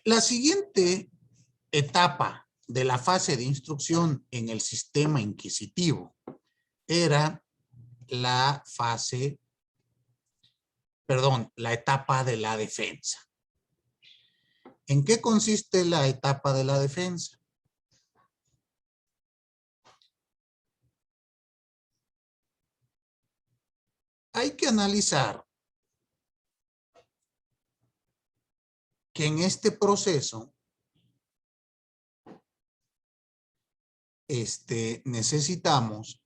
La siguiente etapa de la fase de instrucción en el sistema inquisitivo era la etapa de la defensa. ¿En qué consiste la etapa de la defensa? Hay que analizar que en este proceso necesitamos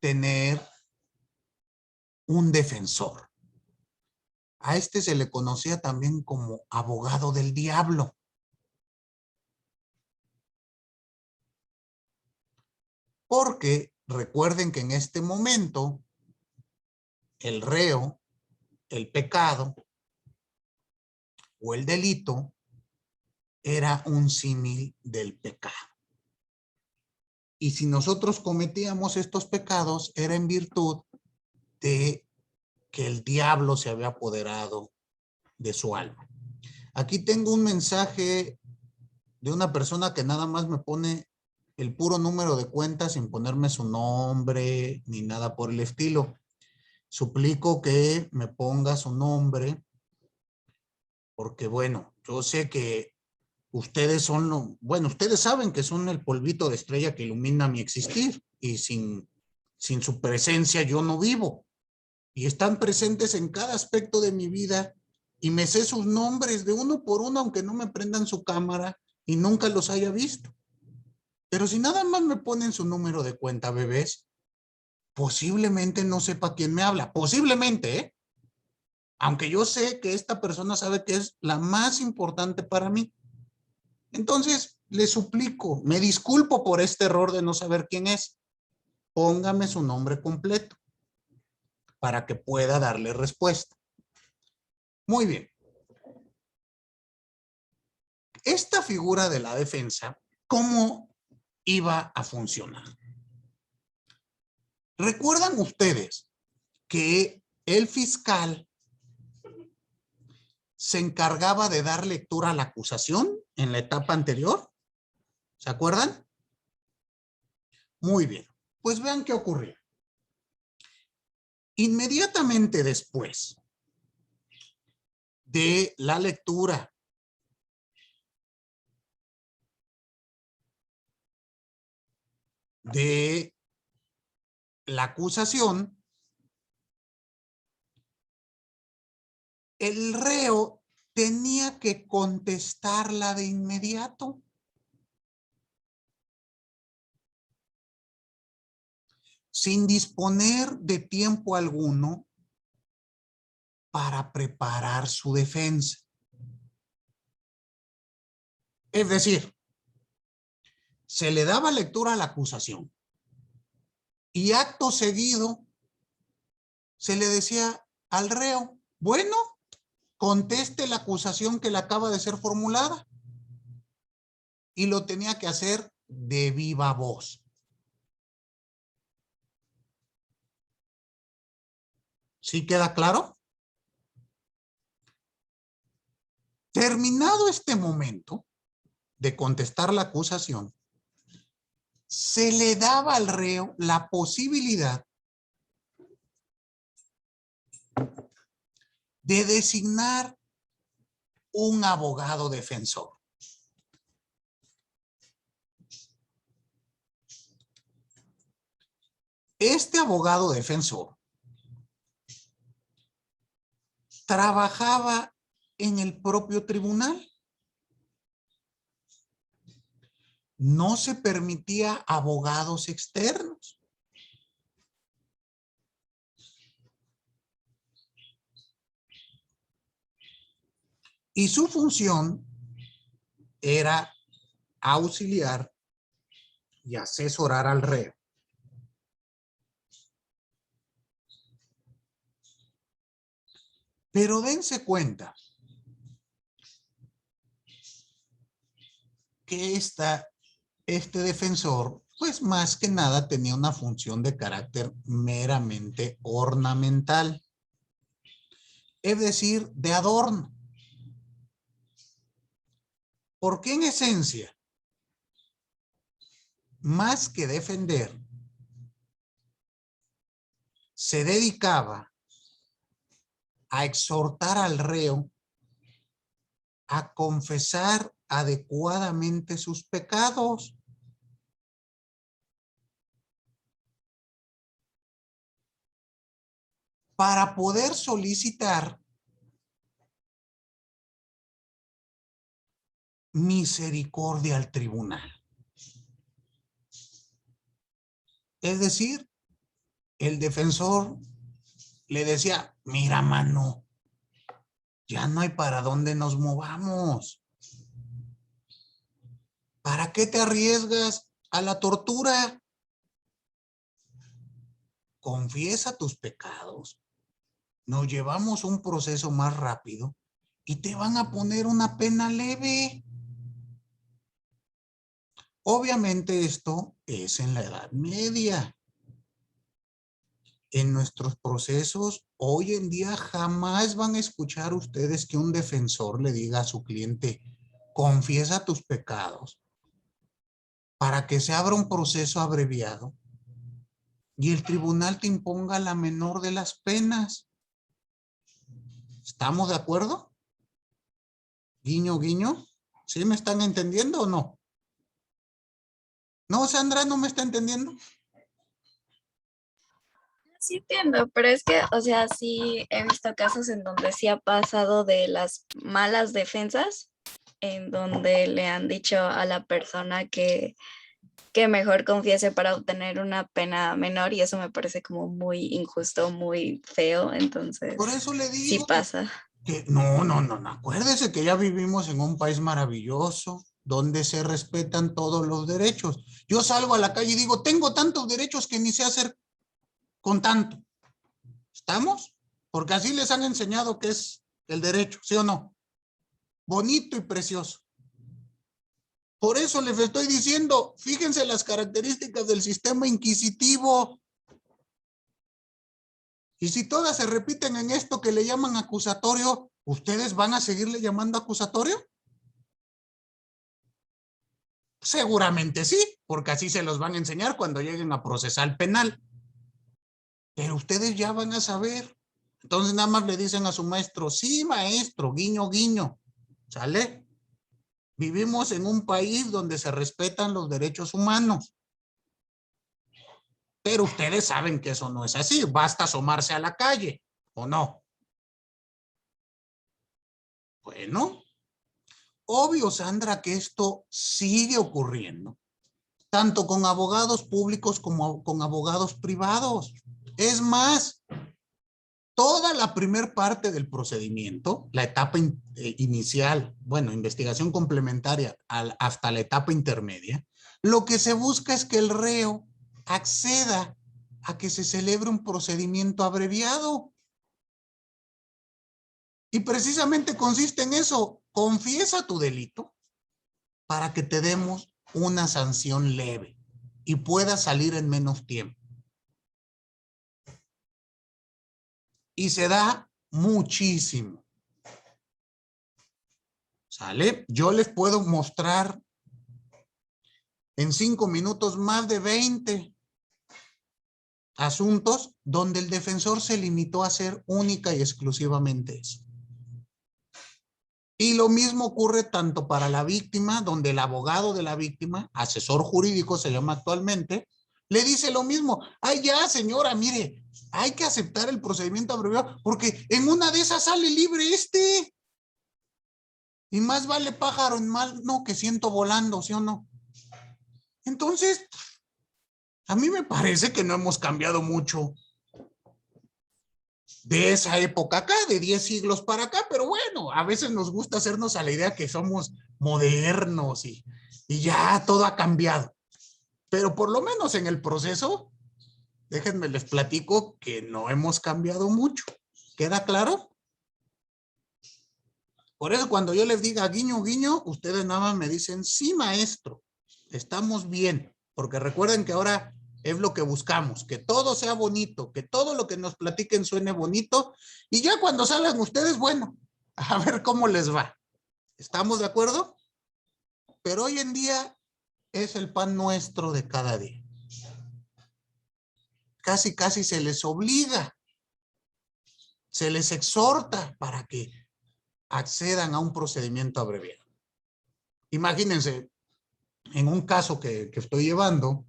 tener un defensor. A este se le conocía también como abogado del diablo. Porque recuerden que en este momento el reo, el pecado o el delito era un símil del pecado. Y si nosotros cometíamos estos pecados era en virtud de que el diablo se había apoderado de su alma. Aquí tengo un mensaje de una persona que nada más me pone el puro número de cuenta sin ponerme su nombre ni nada por el estilo. Suplico que me ponga su nombre porque bueno, yo sé que ustedes son ustedes saben que son el polvito de estrella que ilumina mi existir y sin su presencia yo no vivo. Y están presentes en cada aspecto de mi vida y me sé sus nombres de uno por uno, aunque no me prendan su cámara y nunca los haya visto. Pero si nada más me ponen su número de cuenta, bebés, posiblemente no sepa quién me habla. Posiblemente, ¿eh? Aunque yo sé que esta persona sabe que es la más importante para mí. Entonces, le suplico, me disculpo por este error de no saber quién es. Póngame su nombre completo para que pueda darle respuesta. Muy bien. Esta figura de la defensa, ¿cómo iba a funcionar? ¿Recuerdan ustedes que el fiscal se encargaba de dar lectura a la acusación en la etapa anterior? ¿Se acuerdan? Muy bien. Pues vean qué ocurrió. Inmediatamente después de la lectura de la acusación, el reo tenía que contestarla de inmediato. Sin disponer de tiempo alguno para preparar su defensa. Es decir, se le daba lectura a la acusación y acto seguido se le decía al reo, bueno, conteste la acusación que le acaba de ser formulada. Y lo tenía que hacer de viva voz. ¿Sí queda claro? Terminado este momento de contestar la acusación, se le daba al reo la posibilidad de designar un abogado defensor. Este abogado defensor trabajaba en el propio tribunal. No se permitía abogados externos. Y su función era auxiliar y asesorar al reo. Pero dense cuenta que este defensor, pues más que nada tenía una función de carácter meramente ornamental. Es decir, de adorno. Porque en esencia, más que defender, se dedicaba a exhortar al reo a confesar adecuadamente sus pecados. Para poder solicitar misericordia al tribunal. Es decir, el defensor le decía, mira, mano, ya no hay para dónde nos movamos. ¿Para qué te arriesgas a la tortura? Confiesa tus pecados. Nos llevamos un proceso más rápido y te van a poner una pena leve. Obviamente esto es en la Edad Media. En nuestros procesos, hoy en día jamás van a escuchar ustedes que un defensor le diga a su cliente, confiesa tus pecados, para que se abra un proceso abreviado y el tribunal te imponga la menor de las penas. ¿Estamos de acuerdo? Guiño, guiño. ¿Sí me están entendiendo o no? No, Sandra, ¿no me está entendiendo? Sí entiendo, pero es que, o sea, sí he visto casos en donde sí ha pasado de las malas defensas, en donde le han dicho a la persona que mejor confiese para obtener una pena menor y eso me parece como muy injusto, muy feo, Por entonces eso le sí digo pasa. que no. Acuérdese que ya vivimos en un país maravilloso donde se respetan todos los derechos. Yo salgo a la calle y digo, tengo tantos derechos que ni sé hacer con tanto. ¿Estamos? Porque así les han enseñado que es el derecho, ¿sí o no? Bonito y precioso. Por eso les estoy diciendo, fíjense las características del sistema inquisitivo. Y si todas se repiten en esto que le llaman acusatorio, ¿ustedes van a seguirle llamando acusatorio? Seguramente sí, porque así se los van a enseñar cuando lleguen a procesar penal. Pero ustedes ya van a saber. Entonces nada más le dicen a su maestro, sí, maestro, guiño, guiño. ¿Sale? Vivimos en un país donde se respetan los derechos humanos. Pero ustedes saben que eso no es así. Basta asomarse a la calle, ¿o no? Bueno, obvio, Sandra, que esto sigue ocurriendo, tanto con abogados públicos como con abogados privados. Es más, toda la primer parte del procedimiento, la etapa inicial, bueno, investigación complementaria hasta la etapa intermedia, lo que se busca es que el reo acceda a que se celebre un procedimiento abreviado. Y precisamente consiste en eso, confiesa tu delito para que te demos una sanción leve y puedas salir en menos tiempo. Y se da muchísimo. ¿Sale? Yo les puedo mostrar en 5 minutos más de 20 asuntos donde el defensor se limitó a hacer única y exclusivamente eso. Y lo mismo ocurre tanto para la víctima, donde el abogado de la víctima, asesor jurídico se llama actualmente, le dice lo mismo. Ay, ya, señora, mire, hay que aceptar el procedimiento abreviado porque en una de esas sale libre este. Y más vale pájaro en mano que ciento volando, ¿sí o no? Entonces, a mí me parece que no hemos cambiado mucho de esa época acá, de 10 siglos para acá, pero bueno, a veces nos gusta hacernos a la idea que somos modernos y ya todo ha cambiado. Pero por lo menos en el proceso, déjenme les platico que no hemos cambiado mucho. ¿Queda claro? Por eso cuando yo les diga guiño, guiño, ustedes nada más me dicen, sí, maestro, estamos bien. Porque recuerden que ahora es lo que buscamos, que todo sea bonito, que todo lo que nos platiquen suene bonito. Y ya cuando salgan ustedes, bueno, a ver cómo les va. ¿Estamos de acuerdo? pero hoy en día es el pan nuestro de cada día. Casi, casi se les obliga, se les exhorta para que accedan a un procedimiento abreviado. Imagínense, en un caso que estoy llevando,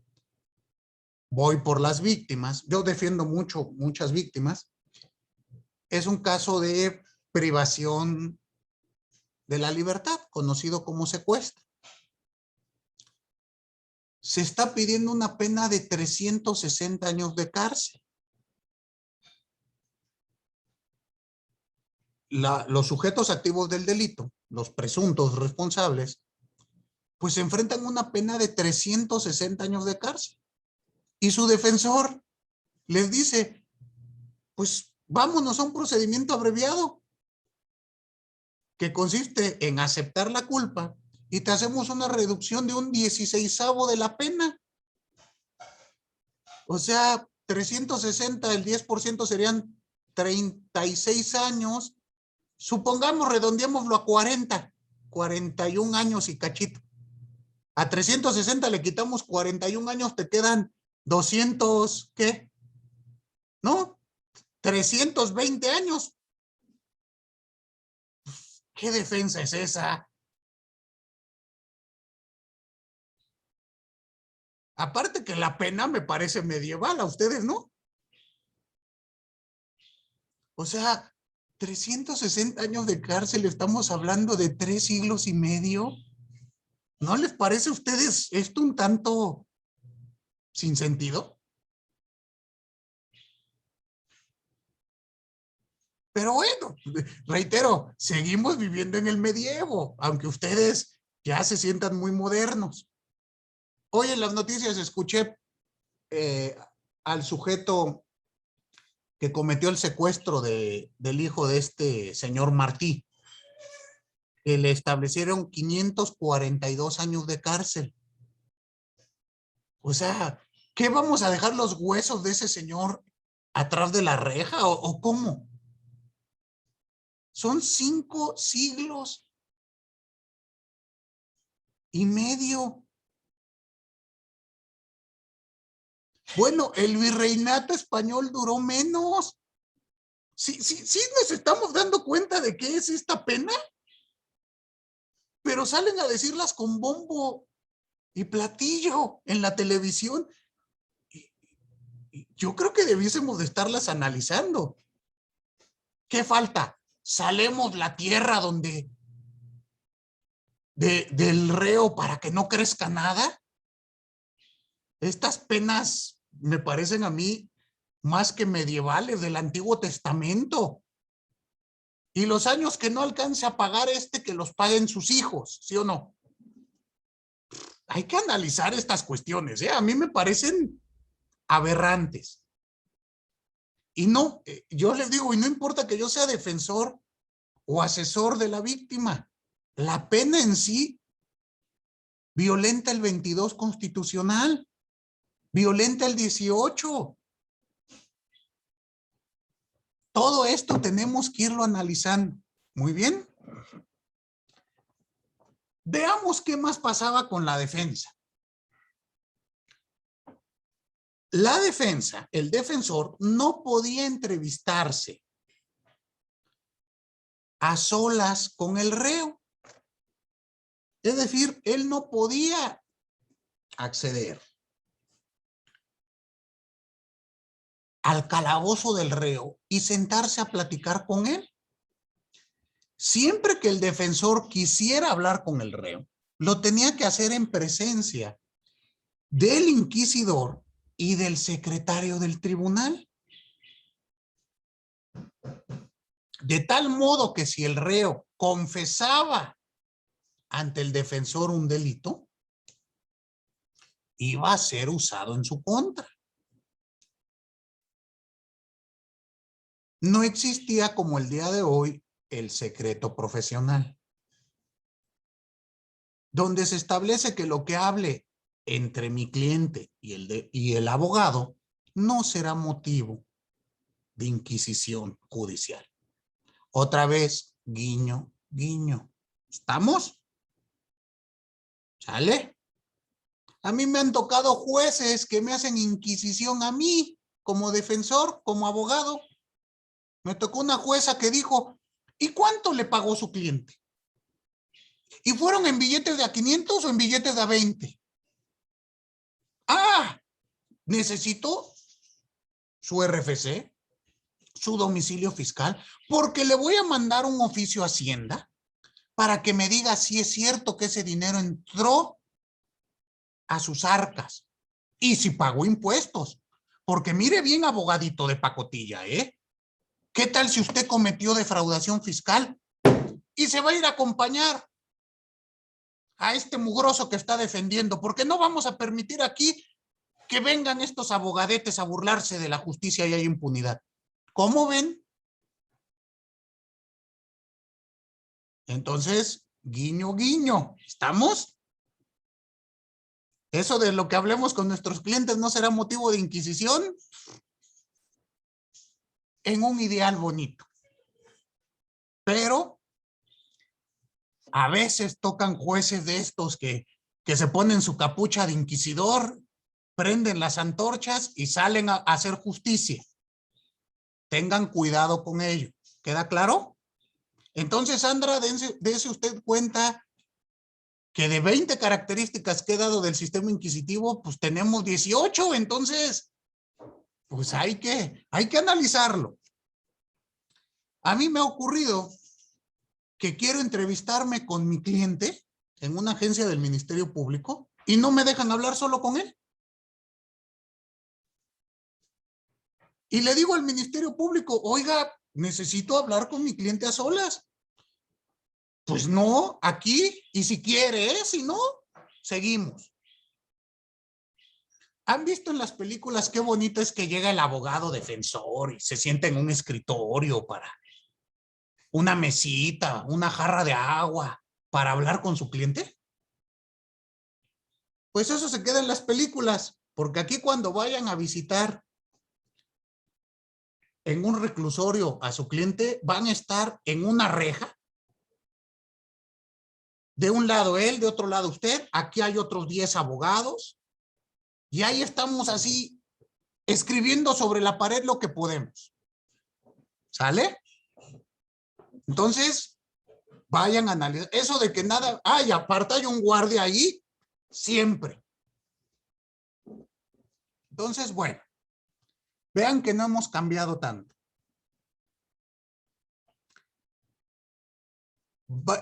voy por las víctimas, yo defiendo muchas víctimas, es un caso de privación de la libertad, conocido como secuestro. Se está pidiendo una pena de 360 años de cárcel. Los sujetos activos del delito, los presuntos responsables, pues se enfrentan una pena de 360 años de cárcel. Y su defensor les dice, pues vámonos a un procedimiento abreviado que consiste en aceptar la culpa y te hacemos una reducción de un 16avo de la pena. O sea, 360, el 10% serían 36 años. Supongamos, redondeémoslo a 40, 41 años y cachito. A 360 le quitamos 41 años, te quedan 200, ¿qué? ¿No? 320 años. ¿Qué defensa es esa? Aparte que la pena me parece medieval, ¿a ustedes no? O sea, 360 años de cárcel, estamos hablando de 3 siglos y medio. ¿No les parece a ustedes esto un tanto sin sentido? Pero bueno, reitero, seguimos viviendo en el medievo, aunque ustedes ya se sientan muy modernos. Hoy en las noticias escuché al sujeto que cometió el secuestro del hijo de este señor Martí, que le establecieron 542 años de cárcel. O sea, ¿qué vamos a dejar los huesos de ese señor atrás de la reja o cómo? Son 5 siglos y medio. Bueno, el virreinato español duró menos. Sí, nos estamos dando cuenta de qué es esta pena, pero salen a decirlas con bombo y platillo en la televisión. Yo creo que debiésemos de estarlas analizando. ¿Qué falta? Salemos la tierra del reo para que no crezca nada. Estas penas me parecen a mí más que medievales del Antiguo Testamento. Y los años que no alcance a pagar que los paguen sus hijos, ¿sí o no? Hay que analizar estas cuestiones, ¿eh? A mí me parecen aberrantes. Y no, yo les digo, y no importa que yo sea defensor o asesor de la víctima, la pena en sí violenta el 22 constitucional, violenta el 18. Todo esto tenemos que irlo analizando. Muy bien. Veamos qué más pasaba con la defensa. La defensa, el defensor, no podía entrevistarse a solas con el reo. Es decir, él no podía acceder al calabozo del reo y sentarse a platicar con él. Siempre que el defensor quisiera hablar con el reo, lo tenía que hacer en presencia del inquisidor y del secretario del tribunal. De tal modo que si el reo confesaba ante el defensor un delito, iba a ser usado en su contra. No existía como el día de hoy el secreto profesional, donde se establece que lo que hable entre mi cliente y el abogado no será motivo de inquisición judicial. Otra vez, guiño, guiño. ¿Estamos? ¿Sale? A mí me han tocado jueces que me hacen inquisición a mí, como defensor, como abogado. Me tocó una jueza que dijo, ¿y cuánto le pagó su cliente? ¿Y fueron en billetes de a 500 o en billetes de a 20? Ah, necesito su RFC, su domicilio fiscal, porque le voy a mandar un oficio a Hacienda para que me diga si es cierto que ese dinero entró a sus arcas y si pagó impuestos. Porque mire bien, abogadito de pacotilla, ¿eh? ¿Qué tal si usted cometió defraudación fiscal y se va a ir a acompañar a este mugroso que está defendiendo? Porque no vamos a permitir aquí que vengan estos abogadetes a burlarse de la justicia y hay impunidad. ¿Cómo ven? Entonces, guiño, guiño, ¿estamos? Eso de lo que hablemos con nuestros clientes no será motivo de inquisición en un ideal bonito. Pero a veces tocan jueces de estos que se ponen su capucha de inquisidor, prenden las antorchas y salen a hacer justicia. Tengan cuidado con ello. ¿Queda claro? Entonces, Sandra, dése usted cuenta que de 20 características que he dado del sistema inquisitivo, pues tenemos 18, entonces, pues hay que analizarlo. A mí me ha ocurrido que quiero entrevistarme con mi cliente en una agencia del Ministerio Público y no me dejan hablar solo con él. Y le digo al Ministerio Público, oiga, necesito hablar con mi cliente a solas. Pues no, aquí, y si quiere, si no, seguimos. ¿Han visto en las películas qué bonito es que llega el abogado defensor y se sienta en un escritorio para una mesita, una jarra de agua para hablar con su cliente? Pues eso se queda en las películas, porque aquí cuando vayan a visitar en un reclusorio a su cliente, van a estar en una reja. De un lado él, de otro lado usted. Aquí hay otros 10 abogados. Y ahí estamos así, escribiendo sobre la pared lo que podemos. ¿Sale? Entonces, vayan a analizar. Eso de que nada, y aparte hay un guardia ahí, siempre. Entonces, bueno, vean que no hemos cambiado tanto.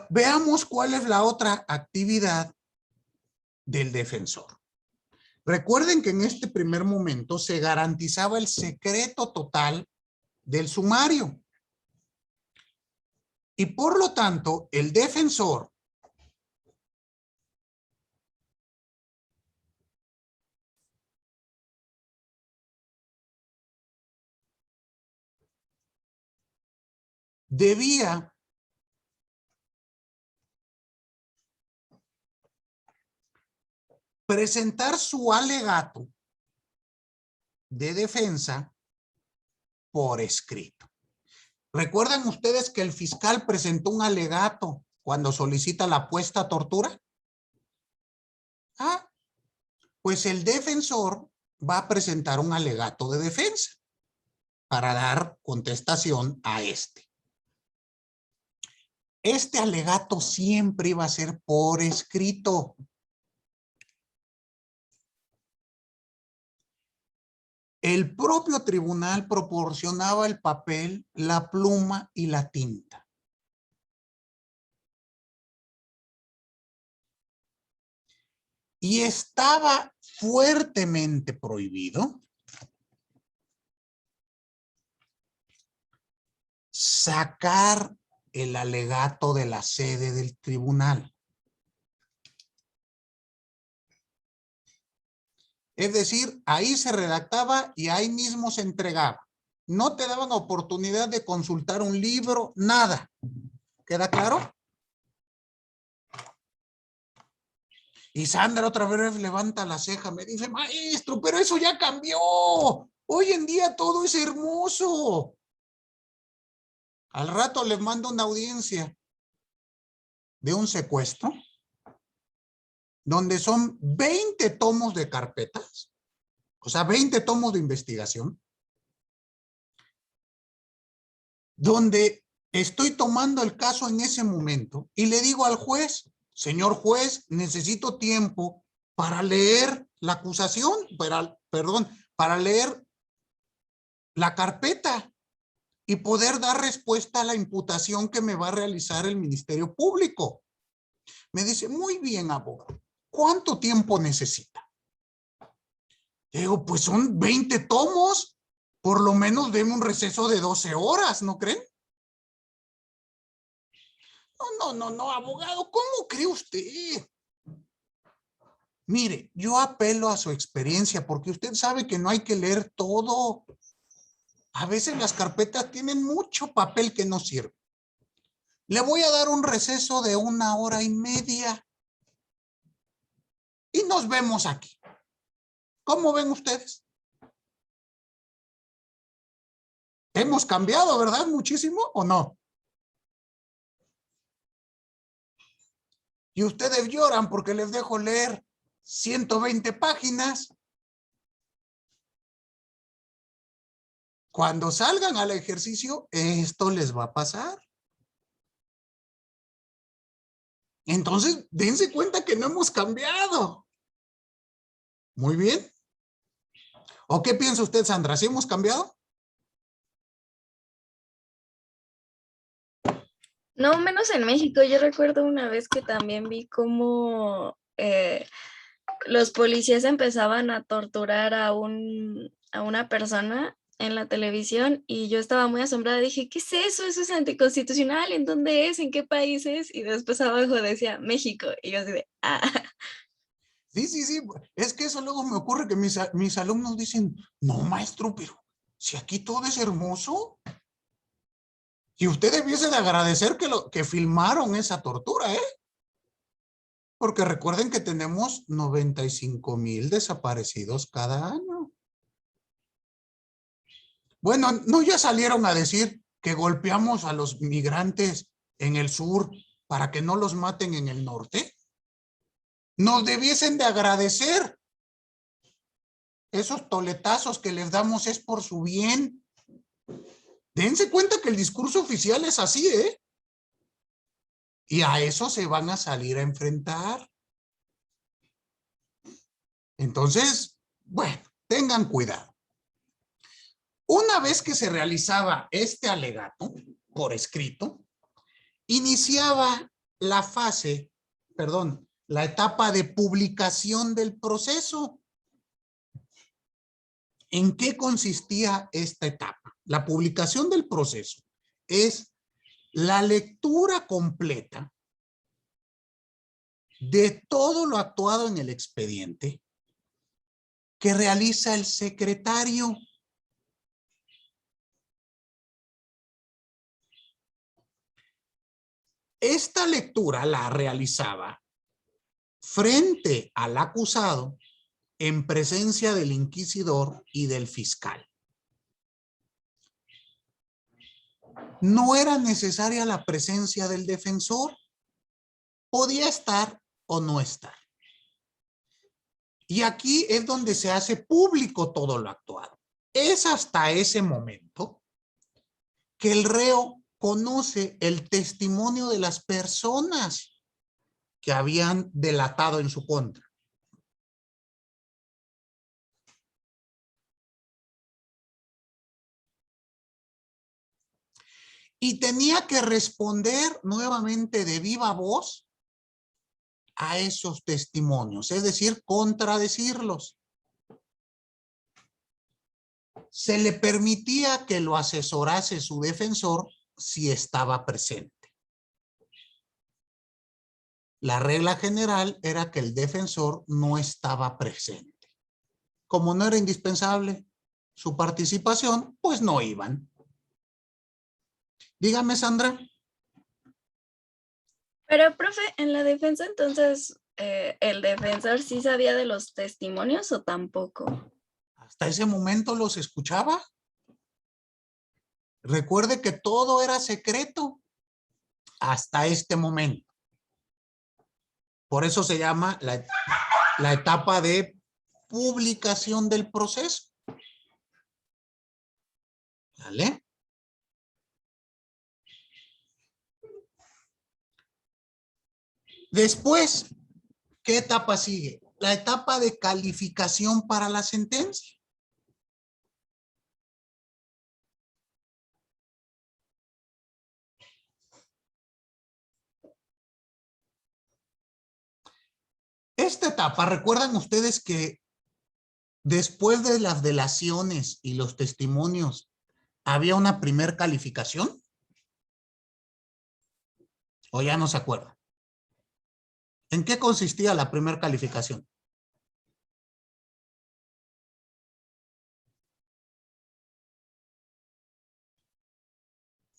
Veamos cuál es la otra actividad del defensor. Recuerden que en este primer momento se garantizaba el secreto total del sumario. Y por lo tanto, el defensor debía presentar su alegato de defensa por escrito. ¿Recuerdan ustedes que el fiscal presentó un alegato cuando solicita la puesta a tortura? Pues el defensor va a presentar un alegato de defensa para dar contestación a este. Este alegato siempre iba a ser por escrito. El propio tribunal proporcionaba el papel, la pluma y la tinta. Y estaba fuertemente prohibido sacar el alegato de la sede del tribunal. Es decir, ahí se redactaba y ahí mismo se entregaba. No te daban oportunidad de consultar un libro, nada. ¿Queda claro? Y Sandra otra vez levanta la ceja, me dice, maestro, pero eso ya cambió. Hoy en día todo es hermoso. Al rato les mando una audiencia de un secuestro donde son 20 tomos de carpetas, o sea, 20 tomos de investigación, donde estoy tomando el caso en ese momento y le digo al juez, señor juez, necesito tiempo para leer la acusación, para leer la carpeta y poder dar respuesta a la imputación que me va a realizar el Ministerio Público. Me dice, muy bien, abogado, ¿cuánto tiempo necesita? Digo, pues son 20 tomos, por lo menos deme un receso de 12 horas, ¿no creen? No, abogado, ¿cómo cree usted? Mire, yo apelo a su experiencia porque usted sabe que no hay que leer todo. A veces las carpetas tienen mucho papel que no sirve. Le voy a dar un receso de 1 hora y media y nos vemos aquí. ¿Cómo ven ustedes? Hemos cambiado, ¿verdad? Muchísimo, ¿o no? Y ustedes lloran porque les dejo leer 120 páginas. Cuando salgan al ejercicio, esto les va a pasar. Entonces, dense cuenta que no hemos cambiado. Muy bien. ¿O qué piensa usted, Sandra? ¿Sí hemos cambiado? No, menos en México. Yo recuerdo una vez que también vi cómo los policías empezaban a torturar a una persona en la televisión y yo estaba muy asombrada. Dije, ¿qué es eso? ¿Eso es anticonstitucional? ¿En dónde es? ¿En qué país es? Y después abajo decía México. Y yo así de, ah. Sí. Es que eso luego me ocurre que mis alumnos dicen, no, maestro, pero si aquí todo es hermoso. Y usted debiese de agradecer que filmaron esa tortura, ¿eh? Porque recuerden que tenemos 95,000 desaparecidos cada año. Bueno, no ya salieron a decir que golpeamos a los migrantes en el sur para que no los maten en el norte. Nos debiesen de agradecer. Esos toletazos que les damos es por su bien. Dense cuenta que el discurso oficial es así, ¿eh? Y a eso se van a salir a enfrentar. Entonces, bueno, tengan cuidado. Una vez que se realizaba este alegato por escrito, iniciaba la fase, la etapa de publicación del proceso. ¿En qué consistía esta etapa? La publicación del proceso es la lectura completa de todo lo actuado en el expediente que realiza el secretario. Esta lectura la realizaba frente al acusado en presencia del inquisidor y del fiscal. No era necesaria la presencia del defensor, podía estar o no estar. Y aquí es donde se hace público todo lo actuado. Es hasta ese momento que el reo conoce el testimonio de las personas que habían delatado en su contra. Y tenía que responder nuevamente de viva voz a esos testimonios, es decir, contradecirlos. Se le permitía que lo asesorase su defensor si estaba presente. La regla general era que el defensor no estaba presente. Como no era indispensable su participación, pues no iban. Dígame, Sandra. Pero, profe, en la defensa entonces, ¿el defensor sí sabía de los testimonios o tampoco? Hasta ese momento los escuchaba. Recuerde que todo era secreto hasta este momento. Por eso se llama la etapa de publicación del proceso. ¿Vale? Después, ¿qué etapa sigue? La etapa de calificación para la sentencia. Esta etapa, recuerdan ustedes que después de las delaciones y los testimonios, ¿había una primer calificación? ¿O ya no se acuerdan? ¿En qué consistía la primer calificación?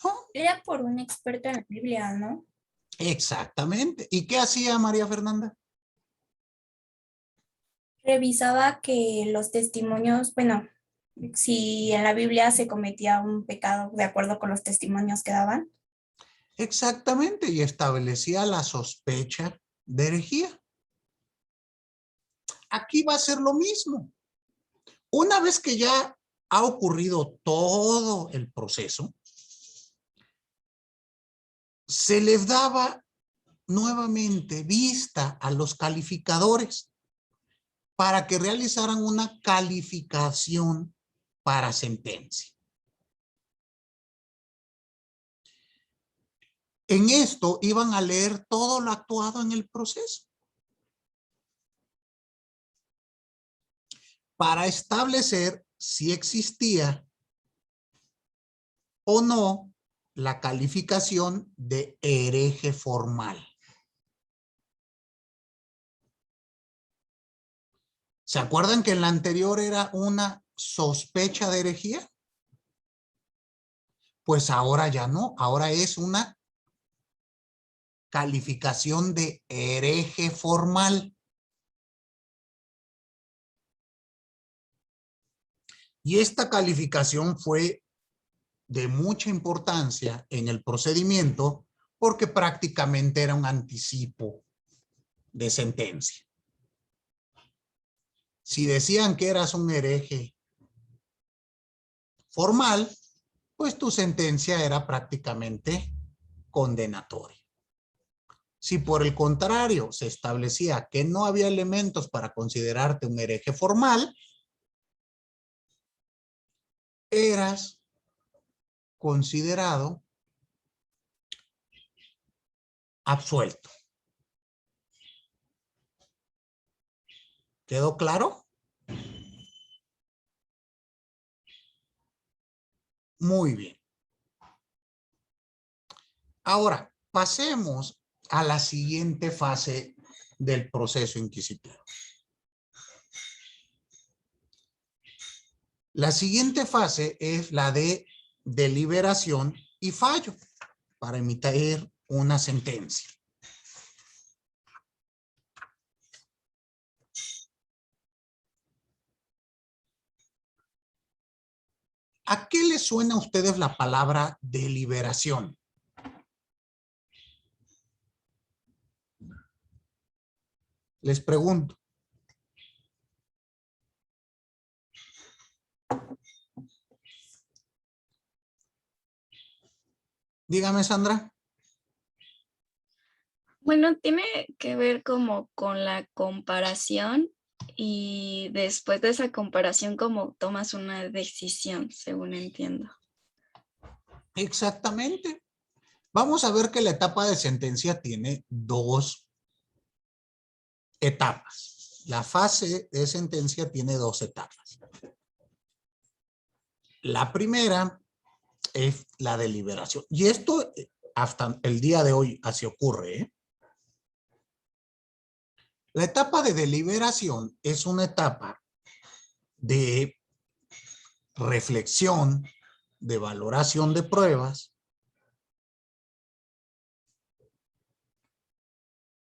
¿Oh? Era por un experto en la Biblia, ¿no? Exactamente. ¿Y qué hacía María Fernanda? Revisaba que los testimonios, bueno, si en la Biblia se cometía un pecado de acuerdo con los testimonios que daban. Exactamente, y establecía la sospecha de herejía. Aquí va a ser lo mismo. Una vez que ya ha ocurrido todo el proceso, se les daba nuevamente vista a los calificadores para que realizaran una calificación para sentencia. En esto iban a leer todo lo actuado en el proceso para establecer si existía o no la calificación de hereje formal. ¿Se acuerdan que en la anterior era una sospecha de herejía? Pues ahora ya no, ahora es una calificación de hereje formal. Y esta calificación fue de mucha importancia en el procedimiento porque prácticamente era un anticipo de sentencia. Si decían que eras un hereje formal, pues tu sentencia era prácticamente condenatoria. Si por el contrario se establecía que no había elementos para considerarte un hereje formal, eras considerado absuelto. ¿Quedó claro? Muy bien. Ahora, pasemos a la siguiente fase del proceso inquisitorio. La siguiente fase es la de deliberación y fallo para emitir una sentencia. ¿A qué les suena a ustedes la palabra deliberación? Les pregunto. Dígame, Sandra. Bueno, tiene que ver como con la comparación y después de esa comparación como tomas una decisión, según entiendo. Exactamente. Vamos a ver que la etapa de sentencia tiene dos etapas. La fase de sentencia tiene dos etapas. La primera es la deliberación. Y esto hasta el día de hoy así ocurre, ¿eh? La etapa de deliberación es una etapa de reflexión, de valoración de pruebas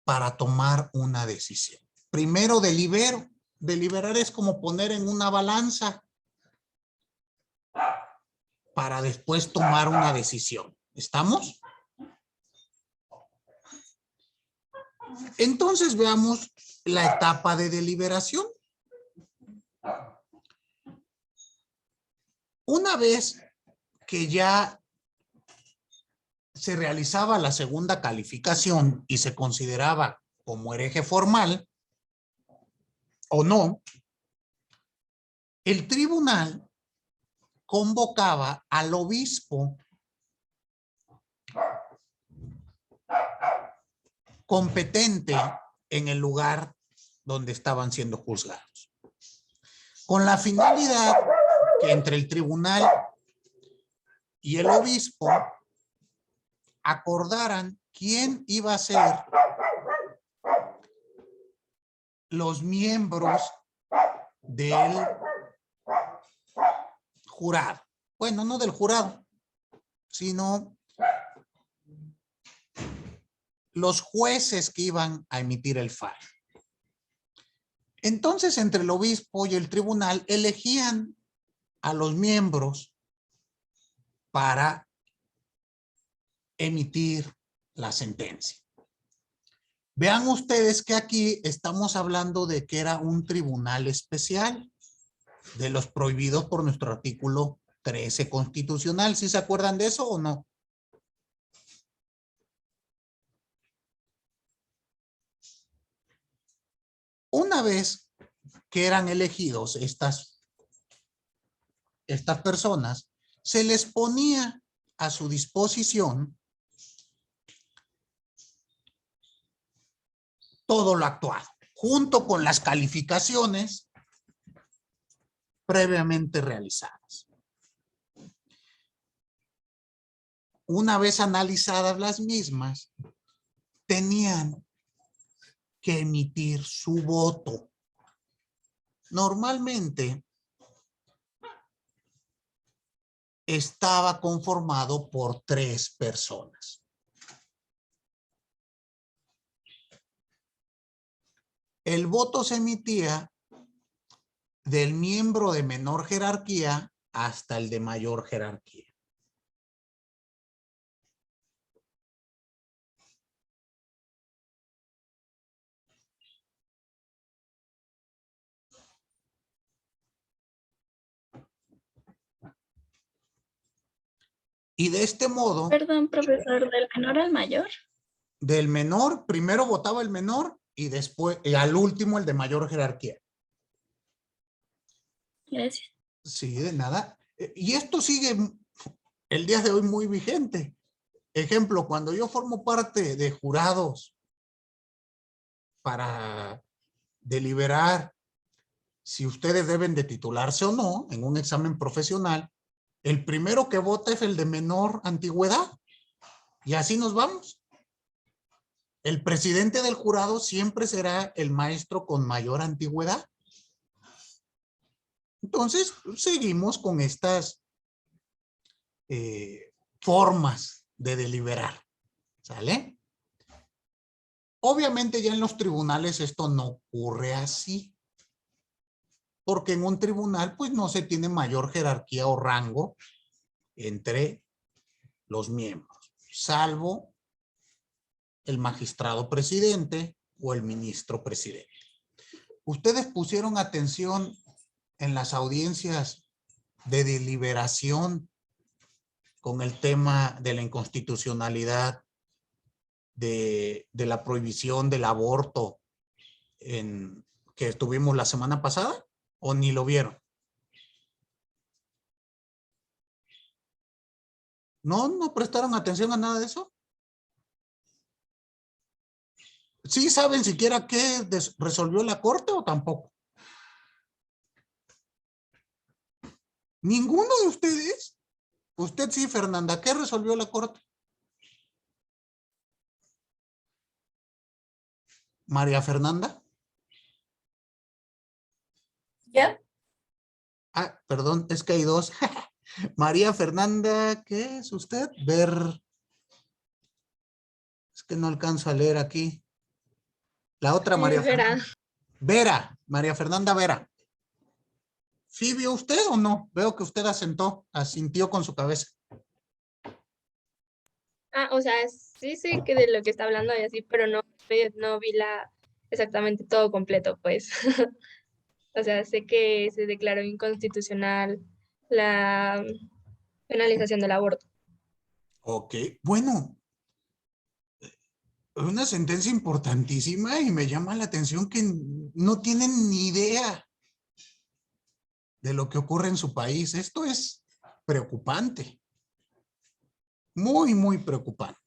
para tomar una decisión. Primero delibero. Deliberar es como poner en una balanza para después tomar una decisión. ¿Estamos? Entonces veamos la etapa de deliberación. Una vez que ya se realizaba la segunda calificación y se consideraba como hereje formal o no, el tribunal convocaba al obispo competente en el lugar donde estaban siendo juzgados, con la finalidad que entre el tribunal y el obispo acordaran quién iba a ser los miembros del jurado. Bueno, no del jurado, sino los jueces que iban a emitir el fallo. Entonces, entre el obispo y el tribunal elegían a los miembros para emitir la sentencia. Vean ustedes que aquí estamos hablando de que era un tribunal especial, de los prohibidos por nuestro artículo 13 constitucional. ¿Sí se acuerdan de eso o no? Una vez que eran elegidos estas personas, se les ponía a su disposición todo lo actuado, junto con las calificaciones previamente realizadas. Una vez analizadas las mismas, tenían que emitir su voto. Normalmente estaba conformado por 3 personas. El voto se emitía del miembro de menor jerarquía hasta el de mayor jerarquía. Y de este modo, Perdón, profesor, ¿del menor al mayor? del menor, primero votaba el menor y después, al último, el de mayor jerarquía. Gracias. Sí, de nada. Y esto sigue el día de hoy muy vigente. Ejemplo, cuando yo formo parte de jurados para deliberar si ustedes deben de titularse o no en un examen profesional, el primero que vota es el de menor antigüedad. Y así nos vamos. El presidente del jurado siempre será el maestro con mayor antigüedad. Entonces, seguimos con estas formas de deliberar. ¿Sale? Obviamente ya en los tribunales esto no ocurre así. Porque en un tribunal pues no se tiene mayor jerarquía o rango entre los miembros, salvo el magistrado presidente o el ministro presidente. Ustedes pusieron atención en las audiencias de deliberación con el tema de la inconstitucionalidad de la prohibición del aborto que tuvimos la semana pasada, ¿o ni lo vieron? ¿No prestaron atención a nada de eso? ¿Sí saben siquiera qué resolvió la corte o tampoco? ¿Ninguno de ustedes? Usted sí, Fernanda, ¿qué resolvió la corte? María Fernanda. ¿Ya? Ah, perdón, es que hay 2. María Fernanda, ¿qué es usted? Es que no alcanzo a leer aquí. La otra María Fernanda. Vera, María Fernanda Vera. ¿Sí vio usted o no? Veo que usted asintió con su cabeza. Ah, o sea, sí sé que de lo que está hablando y así, pero no no vi exactamente todo completo, pues. O sea, sé que se declaró inconstitucional la penalización del aborto. Ok, bueno, una sentencia importantísima y me llama la atención que no tienen ni idea de lo que ocurre en su país. Esto es preocupante, muy, muy preocupante.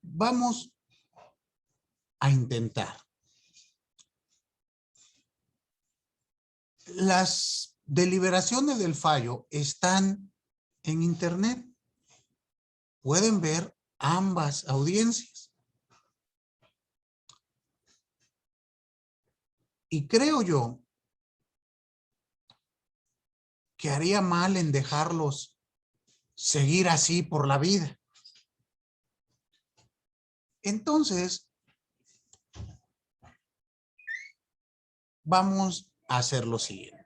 Vamos a intentar. Las deliberaciones del fallo están en internet. Pueden ver ambas audiencias. Y creo yo que haría mal en dejarlos seguir así por la vida. Entonces, vamos a hacer lo siguiente.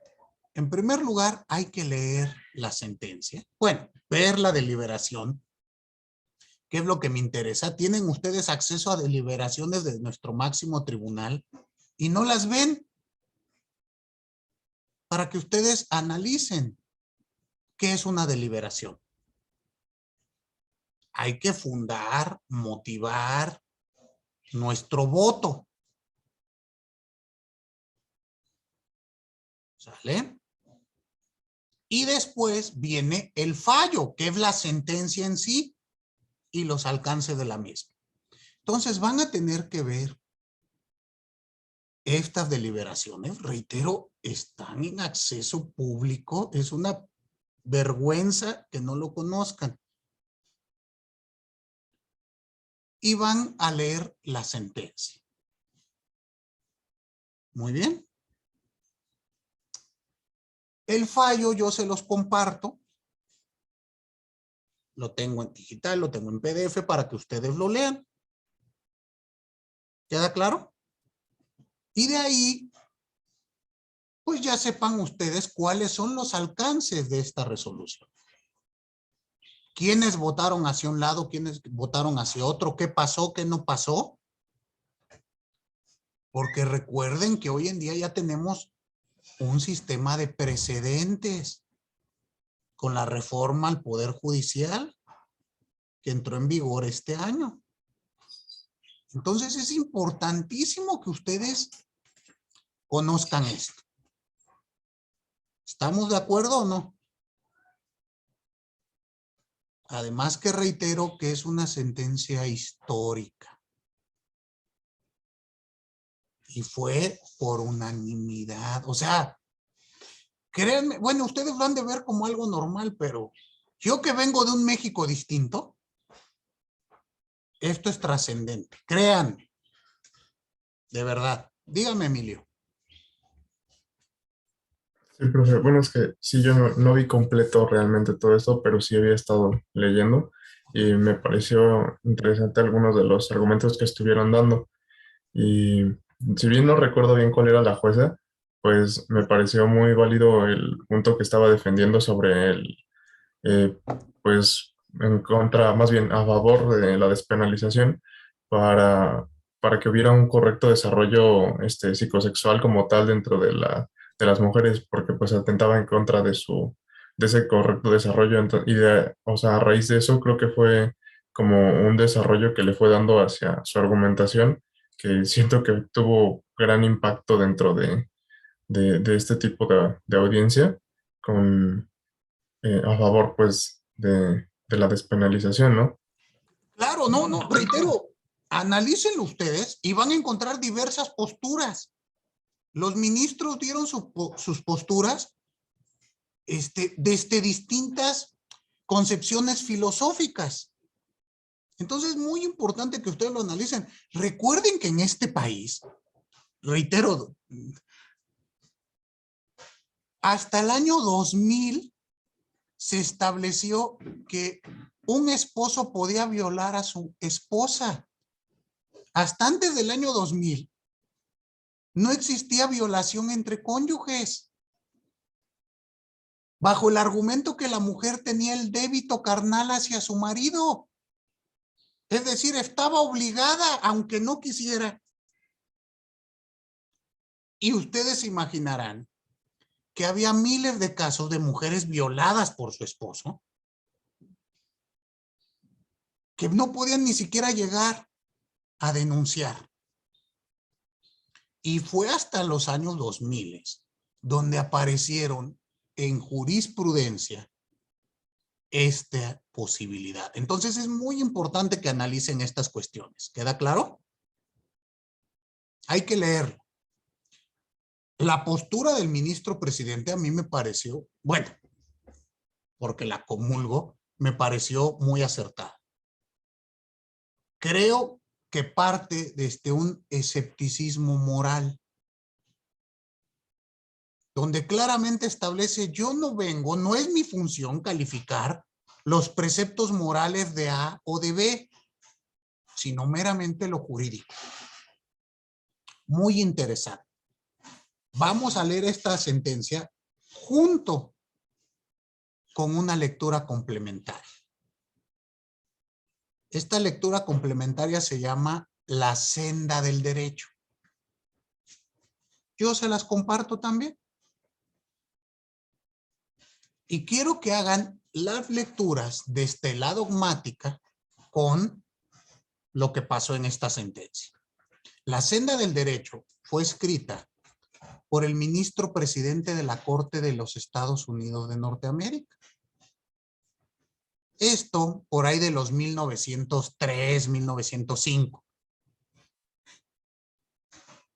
En primer lugar, hay que leer la sentencia. Bueno, ver la deliberación. ¿Qué es lo que me interesa? ¿Tienen ustedes acceso a deliberaciones de nuestro máximo tribunal y no las ven? Para que ustedes analicen qué es una deliberación. Hay que fundar, motivar nuestro voto. ¿Sale? Y después viene el fallo, que es la sentencia en sí y los alcances de la misma. Entonces van a tener que ver estas deliberaciones, reitero, están en acceso público. Es una vergüenza que no lo conozcan. Y van a leer la sentencia. Muy bien. El fallo yo se los comparto. Lo tengo en digital, lo tengo en PDF para que ustedes lo lean. ¿Queda claro? Y de ahí, pues ya sepan ustedes cuáles son los alcances de esta resolución. ¿Quiénes votaron hacia un lado? ¿Quiénes votaron hacia otro? ¿Qué pasó? ¿Qué no pasó? Porque recuerden que hoy en día ya tenemos un sistema de precedentes con la reforma al Poder Judicial que entró en vigor este año. Entonces es importantísimo que ustedes conozcan esto. ¿Estamos de acuerdo o no? Además que reitero que es una sentencia histórica. Y fue por unanimidad. O sea, créanme, bueno, ustedes lo han de ver como algo normal, pero yo que vengo de un México distinto, esto es trascendente. Créanme. De verdad. Dígame, Emilio. Sí, profe. Bueno, es que sí, yo no vi completo realmente todo esto, pero sí había estado leyendo y me pareció interesante algunos de los argumentos que estuvieron dando. Y si bien no recuerdo bien cuál era la jueza, pues me pareció muy válido el punto que estaba defendiendo sobre el, eh, pues en contra, más bien a favor de la despenalización para, para que hubiera un correcto desarrollo psicosexual como tal dentro de las mujeres, porque pues atentaba en contra de ese correcto desarrollo. O sea, a raíz de eso creo que fue como un desarrollo que le fue dando hacia su argumentación, que siento que tuvo gran impacto dentro de este tipo de audiencia con a favor, pues, de la despenalización, ¿no? Claro, no, reitero, analícenlo ustedes y van a encontrar diversas posturas. Los ministros dieron sus posturas desde distintas concepciones filosóficas. Entonces es muy importante que ustedes lo analicen. Recuerden que en este país, reitero, hasta el año 2000 se estableció que un esposo podía violar a su esposa. Hasta antes del año 2000 no existía violación entre cónyuges, bajo el argumento que la mujer tenía el débito carnal hacia su marido. Es decir, estaba obligada aunque no quisiera. Y ustedes se imaginarán que había miles de casos de mujeres violadas por su esposo que no podían ni siquiera llegar a denunciar. Y fue hasta los años 2000 donde aparecieron en jurisprudencia esta posibilidad. Entonces es muy importante que analicen estas cuestiones. ¿Queda claro? Hay que leerlo. La postura del ministro presidente a mí me pareció, bueno, porque la comulgo, me pareció muy acertada. Creo que parte desde un escepticismo moral, donde claramente establece, yo no vengo, no es mi función calificar los preceptos morales de A o de B, sino meramente lo jurídico. Muy interesante. Vamos a leer esta sentencia junto con una lectura complementaria. Esta lectura complementaria se llama La senda del derecho. Yo se las comparto también. Y quiero que hagan las lecturas desde la dogmática con lo que pasó en esta sentencia. La senda del derecho fue escrita por el ministro presidente de la Corte de los Estados Unidos de Norteamérica. Esto por ahí de los 1903, 1905.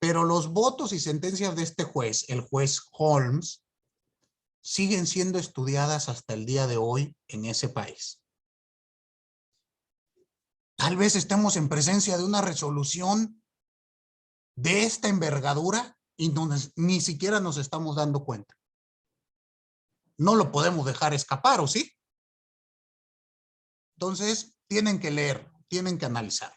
Pero los votos y sentencias de este juez, el juez Holmes, siguen siendo estudiadas hasta el día de hoy en ese país. Tal vez estemos en presencia de una resolución de esta envergadura y ni siquiera nos estamos dando cuenta. No lo podemos dejar escapar, ¿o sí? Entonces, tienen que leer, tienen que analizar.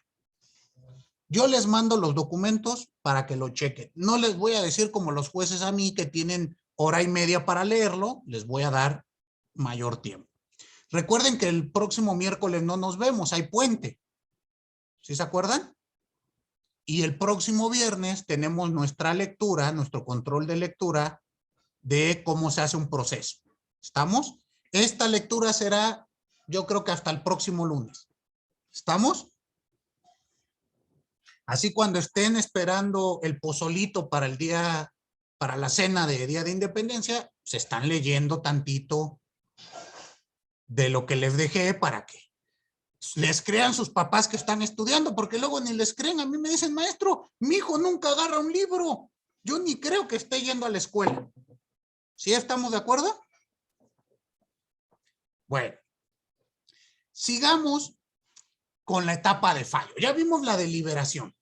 Yo les mando los documentos para que lo chequen. No les voy a decir como los jueces a mí que tienen hora y media para leerlo, les voy a dar mayor tiempo. Recuerden que el próximo miércoles no nos vemos, hay puente. ¿Sí se acuerdan? Y el próximo viernes tenemos nuestra lectura, nuestro control de lectura de cómo se hace un proceso. ¿Estamos? Esta lectura será, yo creo que hasta el próximo lunes. ¿Estamos? Así cuando estén esperando el pozolito para el día, para la cena de Día de Independencia, se están leyendo tantito de lo que les dejé para que les crean sus papás que están estudiando, porque luego ni les creen. A mí me dicen, maestro, mi hijo nunca agarra un libro. Yo ni creo que esté yendo a la escuela. ¿Sí estamos de acuerdo? Bueno, sigamos con la etapa de fallo. Ya vimos la deliberación.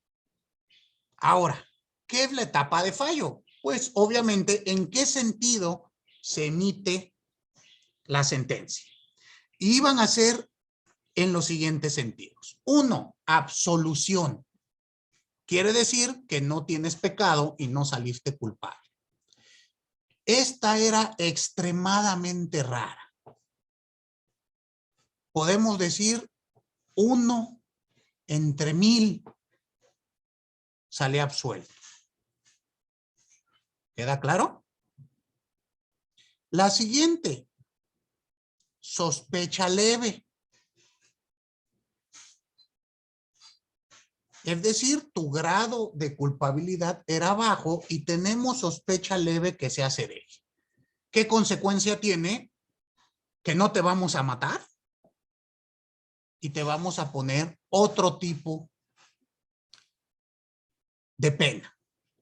Ahora, ¿qué es la etapa de fallo? Pues obviamente, ¿en qué sentido se emite la sentencia? Y van a ser en los siguientes sentidos. 1, absolución. Quiere decir que no tienes pecado y no saliste culpable. Esta era extremadamente rara. Podemos decir 1 entre 1000 sale absuelto. ¿Queda claro? La siguiente, sospecha leve. Es decir, tu grado de culpabilidad era bajo y tenemos sospecha leve que seas hereje. ¿Qué consecuencia tiene? Que no te vamos a matar y te vamos a poner otro tipo de pena.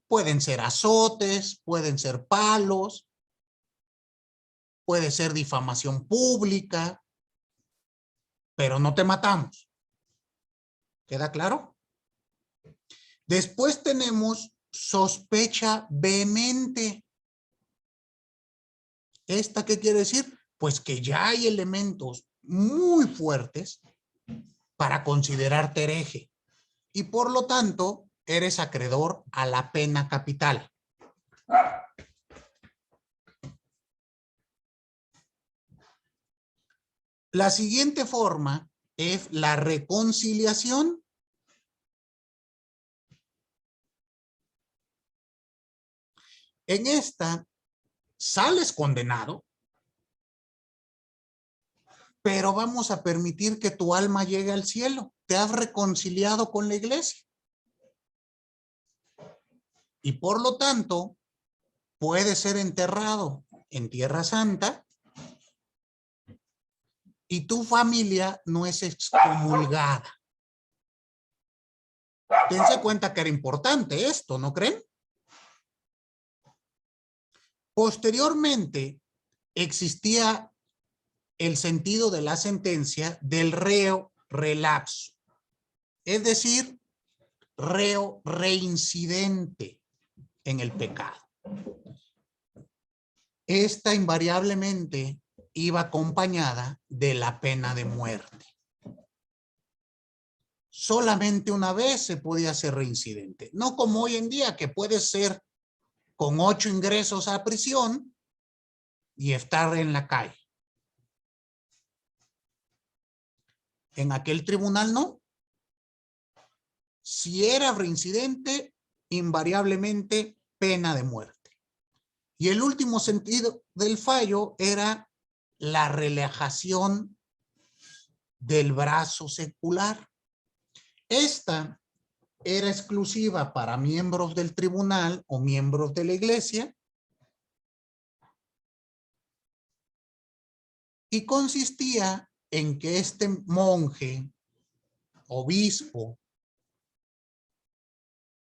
Pueden ser azotes, pueden ser palos, puede ser difamación pública, pero no te matamos. ¿Queda claro? Después tenemos sospecha vehemente. ¿Esta qué quiere decir? Pues que ya hay elementos muy fuertes para considerarte hereje y por lo tanto eres acreedor a la pena capital. La siguiente forma es la reconciliación. En esta sales condenado, pero vamos a permitir que tu alma llegue al cielo. Te has reconciliado con la iglesia. Y por lo tanto, puedes ser enterrado en Tierra Santa y tu familia no es excomulgada. Dense cuenta que era importante esto, ¿no creen? Posteriormente, existía el sentido de la sentencia del reo relapso, es decir, reo reincidente en el pecado. Esta invariablemente iba acompañada de la pena de muerte. Solamente una vez se podía ser reincidente, no como hoy en día que puede ser con 8 ingresos a prisión y estar en la calle. En aquel tribunal no. Si era reincidente, invariablemente pena de muerte. Y el último sentido del fallo era la relajación del brazo secular. Esta era exclusiva para miembros del tribunal o miembros de la iglesia y consistía en que este monje, obispo,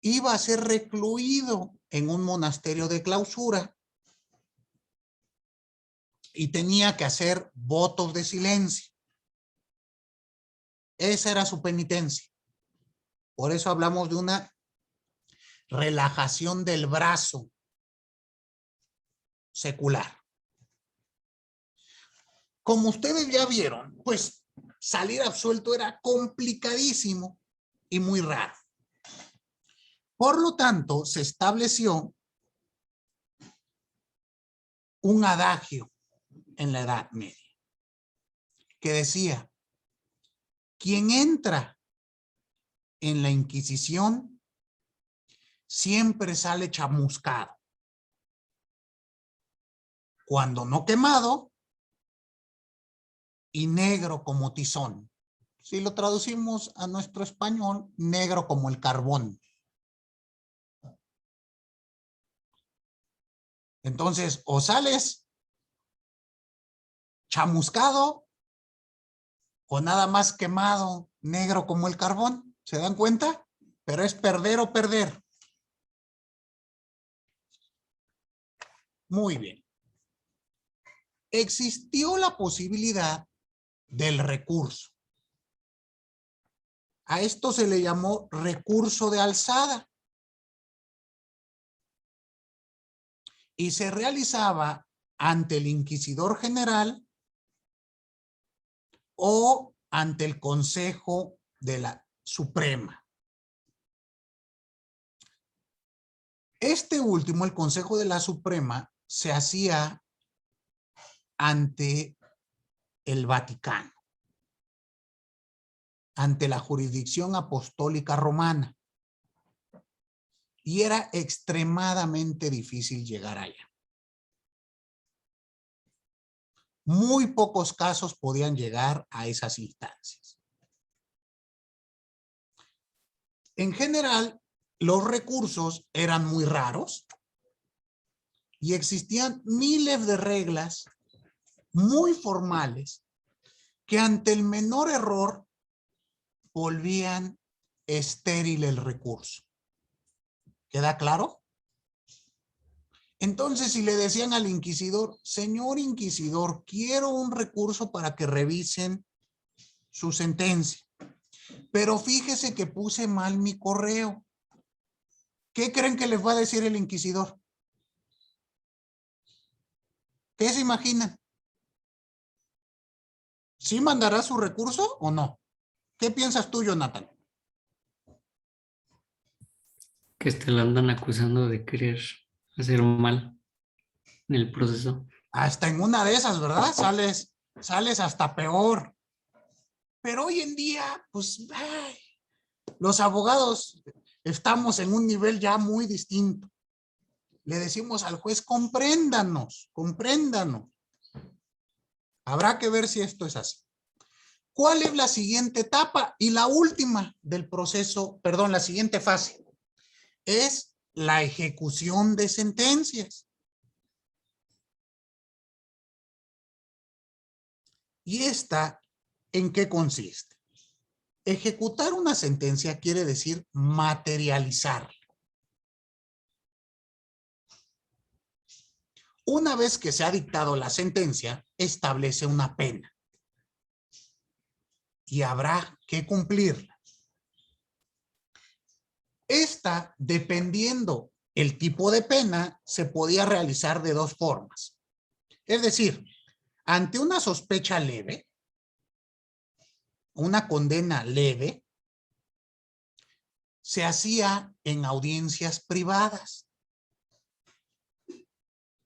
iba a ser recluido en un monasterio de clausura y tenía que hacer votos de silencio. Esa era su penitencia. Por eso hablamos de una relajación del brazo secular. Como ustedes ya vieron, pues salir absuelto era complicadísimo y muy raro. Por lo tanto, se estableció un adagio en la Edad Media que decía: quien entra en la Inquisición siempre sale chamuscado, cuando no quemado y negro como tizón. Si lo traducimos a nuestro español, negro como el carbón. Entonces, o sales chamuscado o nada más quemado, negro como el carbón. ¿Se dan cuenta? Pero es perder o perder. Muy bien. Existió la posibilidad del recurso. A esto se le llamó recurso de alzada. Y se realizaba ante el Inquisidor General o ante el Consejo de la Suprema. Este último, el Consejo de la Suprema, se hacía ante el Vaticano, ante la jurisdicción apostólica romana. Y era extremadamente difícil llegar allá. Muy pocos casos podían llegar a esas instancias. En general, los recursos eran muy raros y existían miles de reglas muy formales que ante el menor error volvían estéril el recurso. ¿Queda claro? Entonces, si le decían al inquisidor: señor inquisidor, quiero un recurso para que revisen su sentencia, pero fíjese que puse mal mi correo, ¿qué creen que les va a decir el inquisidor? ¿Qué se imaginan? ¿Sí mandará su recurso o no? ¿Qué piensas tú, Jonathan? Que la andan acusando de querer hacer mal en el proceso. Hasta en una de esas, ¿verdad? Sales hasta peor. Pero hoy en día, pues, los abogados estamos en un nivel ya muy distinto. Le decimos al juez, compréndanos, compréndanos. Habrá que ver si esto es así. ¿Cuál es la siguiente etapa? Y la última del proceso, perdón, la siguiente fase, es la ejecución de sentencias. ¿Y esta en qué consiste? Ejecutar una sentencia quiere decir materializarla. Una vez que se ha dictado la sentencia, establece una pena. Y habrá que cumplirla. Esta, dependiendo el tipo de pena, se podía realizar de dos formas. Es decir, ante una sospecha leve, una condena leve, se hacía en audiencias privadas,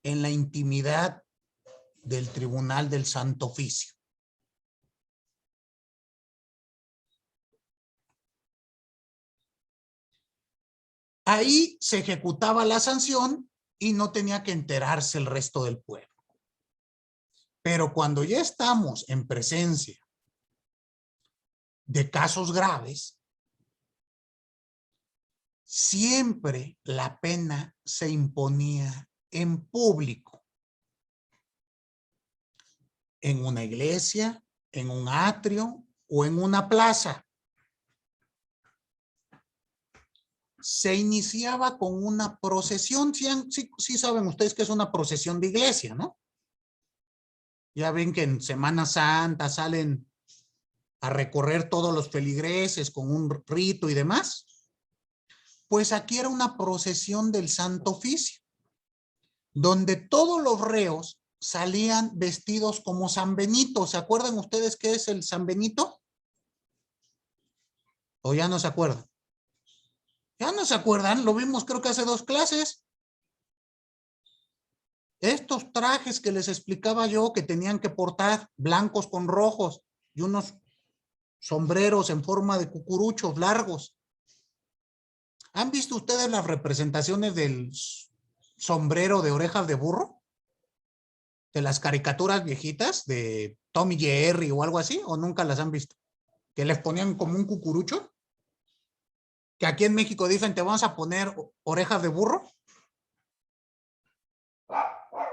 en la intimidad del Tribunal del Santo Oficio. Ahí se ejecutaba la sanción y no tenía que enterarse el resto del pueblo. Pero cuando ya estamos en presencia de casos graves, siempre la pena se imponía en público, en una iglesia, en un atrio o en una plaza. Se iniciaba con una procesión. Sí saben ustedes que es una procesión de iglesia, ¿no? Ya ven que en Semana Santa salen a recorrer todos los feligreses con un rito y demás. Pues aquí era una procesión del Santo Oficio, donde todos los reos salían vestidos como San Benito. ¿Se acuerdan ustedes qué es el San Benito? ¿O ya no se acuerdan? Ya no se acuerdan, lo vimos creo que hace 2 clases. Estos trajes que les explicaba yo que tenían que portar, blancos con rojos y unos sombreros en forma de cucuruchos largos. ¿Han visto ustedes las representaciones del sombrero de orejas de burro? De las caricaturas viejitas de Tom y Jerry o algo así, ¿o nunca las han visto? Que les ponían como un cucurucho. Que aquí en México dicen, te vamos a poner orejas de burro.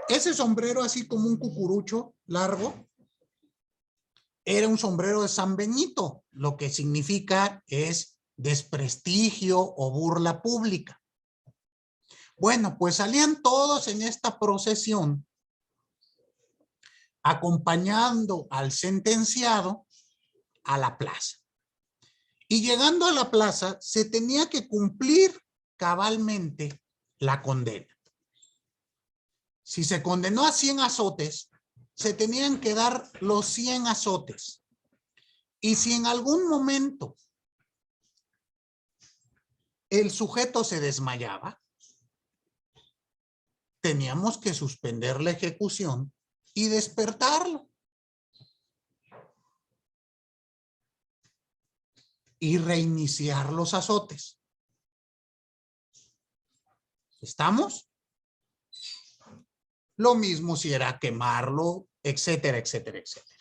Ese sombrero así como un cucurucho largo era un sombrero de San Benito, lo que significa es desprestigio o burla pública. Bueno, pues salían todos en esta procesión acompañando al sentenciado a la plaza. Y llegando a la plaza se tenía que cumplir cabalmente la condena. Si se condenó a 100 azotes, se tenían que dar los 100 azotes. Y si en algún momento el sujeto se desmayaba, teníamos que suspender la ejecución y despertarlo. Y reiniciar los azotes. ¿Estamos? Lo mismo si era quemarlo, etcétera, etcétera, etcétera.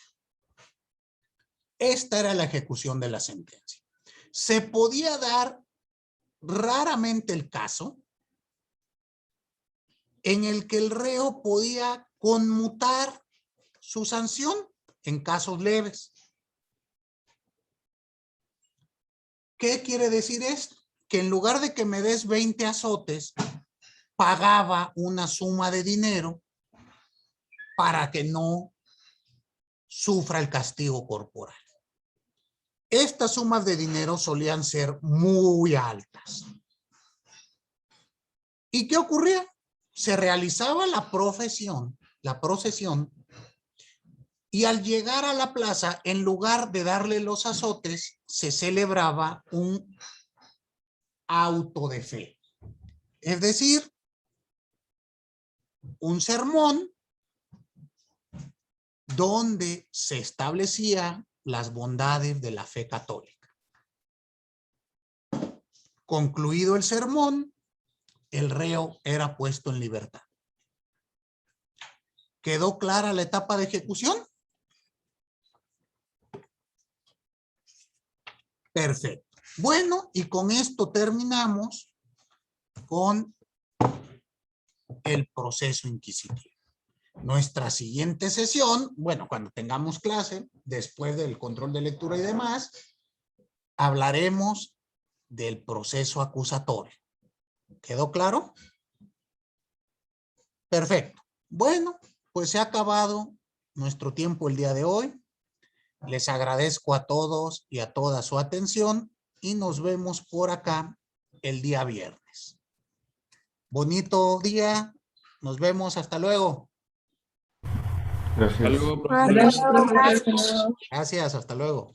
Esta era la ejecución de la sentencia. Se podía dar raramente el caso en el que el reo podía conmutar su sanción en casos leves. ¿Qué quiere decir esto? Que en lugar de que me des 20 azotes, pagaba una suma de dinero para que no sufra el castigo corporal. Estas sumas de dinero solían ser muy altas. ¿Y qué ocurría? Se realizaba la procesión, y al llegar a la plaza, en lugar de darle los azotes, se celebraba un auto de fe. Es decir, un sermón donde se establecía las bondades de la fe católica. Concluido el sermón, el reo era puesto en libertad. ¿Quedó clara la etapa de ejecución? Perfecto. Bueno, y con esto terminamos con el proceso inquisitivo. Nuestra siguiente sesión, bueno, cuando tengamos clase, después del control de lectura y demás, hablaremos del proceso acusatorio. ¿Quedó claro? Perfecto. Bueno, pues se ha acabado nuestro tiempo el día de hoy. Les agradezco a todos y a toda su atención y nos vemos por acá el día viernes. Bonito día. Nos vemos. Hasta luego. Gracias. Hasta luego, profesor. Gracias. Hasta luego.